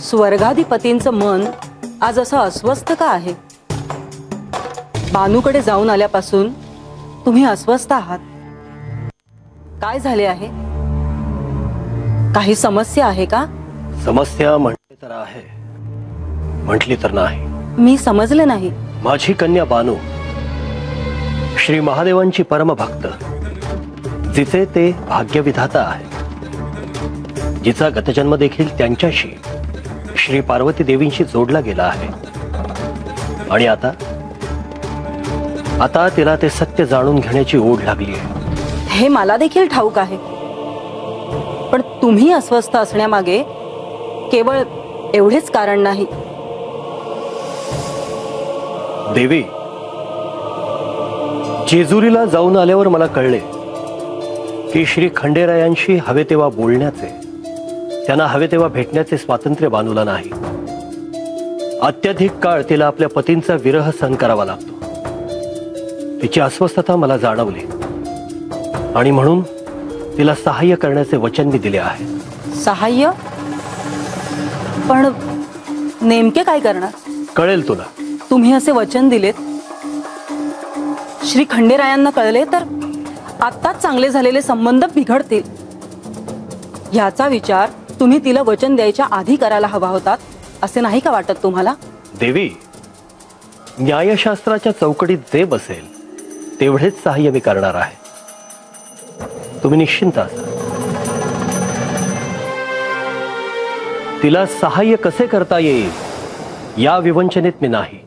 स्वर्गाधिपतींचं मन आज असं अस्वस्थ का आहे? बानूकडे जाऊन आल्यापासून तुम्ही अस्वस्थ आहात. काय झाले आहे? काही समस्या आहे का? समस्या म्हटली तर आहे, म्हटली तर नाही. मी समजले नाही. माझी कन्या बानू श्री महादेवांची परमभक्त, जिचे ते भाग्यविधाता आहे, जिचा गतजन्म देखील त्यांच्याशी श्री पार्वती देवींशी जोडला गेला आहे. आणि आता तिला ते सत्य जाणून घेण्याची ओढ लागली आहे. हे मला देखील ठाऊक आहे, पण तुम्ही अस्वस्थ असण्यामागे केवळ एवढेच कारण नाही. देवी, जेजुरीला जाऊन आल्यावर मला कळले की श्री खंडेरायांशी हवे तेव्हा बोलण्याचे, त्यांना हवे तेव्हा भेटण्याचे स्वातंत्र्य बानूला नाही. अत्यधिक काळ तिला आपल्या पतींचा विरह सहन करावा लागतो. तिची अस्वस्थता मला जाणवली आणि म्हणून तिला सहाय्य करण्याचे वचन मी दिले आहे. सहाय्य? पण नेमके काय करणार? कळेल तुला. तुम्ही असे वचन दिलेत, श्री खंडेरायांना कळले तर आत्ताच चांगले झालेले संबंध बिघडतील. याचा विचार तुम्ही तिला वचन द्यायच्या आधी करायला हवा होतात, असे नाही का वाटत तुम्हाला? देवी, न्यायशास्त्राच्या चौकटीत जे बसेल तेवढेच सहाय्य मी करणार आहे. तुम्ही निश्चिंत असा. तिला सहाय्य कसे करता येईल या विवंचनेत मी नाही.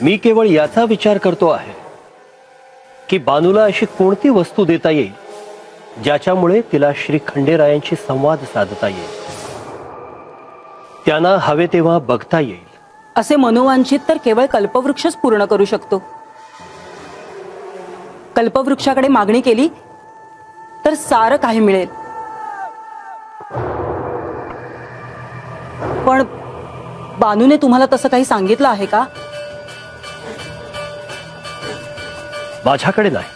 मी केवळ याचा विचार करतो आहे की बानूला अशी कोणती वस्तू देता येईल ज्याच्यामुळे तिला श्री खंडेरायांशी संवाद साधता येईल, त्यांना हवे तेव्हा बघता येईल. असे मनोवांछित तर केवळ कल्पवृक्षच पूर्ण करू शकतो. कल्पवृक्षाकडे मागणी केली तर सारं काही मिळेल. पण बानूने तुम्हाला तसं काही सांगितलं आहे का? माझ्याकडे नाही,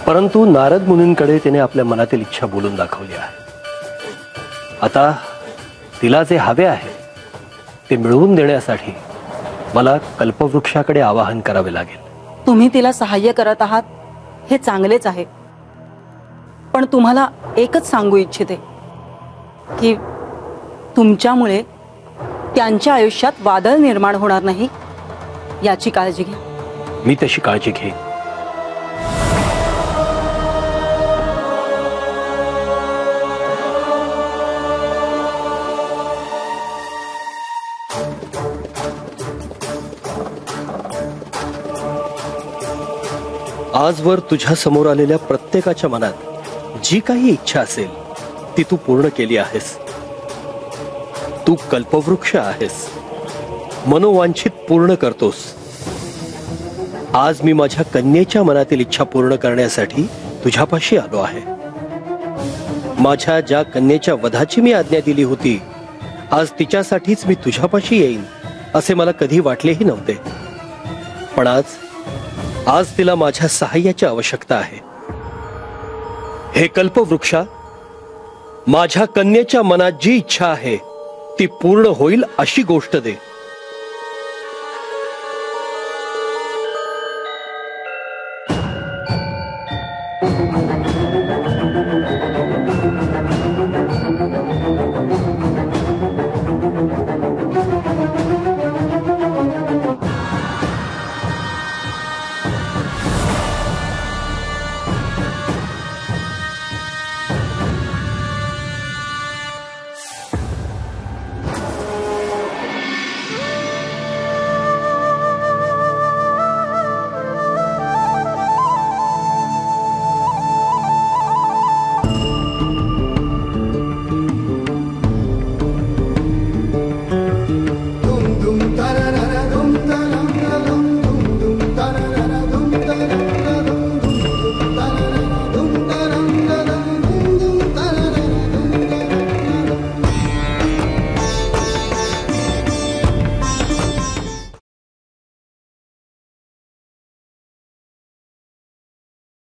परंतु नारद मुनींकडे तिने आपल्या मनातील इच्छा बोलून दाखवली आहे. आता तिला जे हवे आहे ते मिळवून देण्यासाठी मला कल्पवृक्षाकडे आवाहन करावे लागेल. तुम्ही तिला सहाय्य करत आहात हे चांगलेच आहे, पण तुम्हाला एकच सांगू इच्छिते की तुमच्यामुळे त्यांच्या आयुष्यात वादळ निर्माण होणार नाही याची काळजी घ्या. मी तशी काळजी घेईन. आजवर तुझ्या समोर आलेल्या प्रत्येकाच्या मनात जी काही इच्छा असेल ती तू पूर्ण केली आहेस. तू कल्पवृक्ष आहेस, मनोवांछित पूर्ण करतोस. आज मी माझ्या कन्येच्या मनातील इच्छा पूर्ण करण्यासाठी तुझ्यापाशी आलो आहे. माझ्या ज्या कन्येच्या वधाची मी आज्ञा दिली होती, आज तिच्यासाठीच मी तुझ्यापाशी येईन असे मला कधी वाटलेही नव्हते. पण आज तिला माझ्या सहाय्याची आवश्यकता आहे. हे कल्पवृक्षा, माझ्या कन्येच्या मनात जी इच्छा आहे ती पूर्ण होईल अशी गोष्ट दे.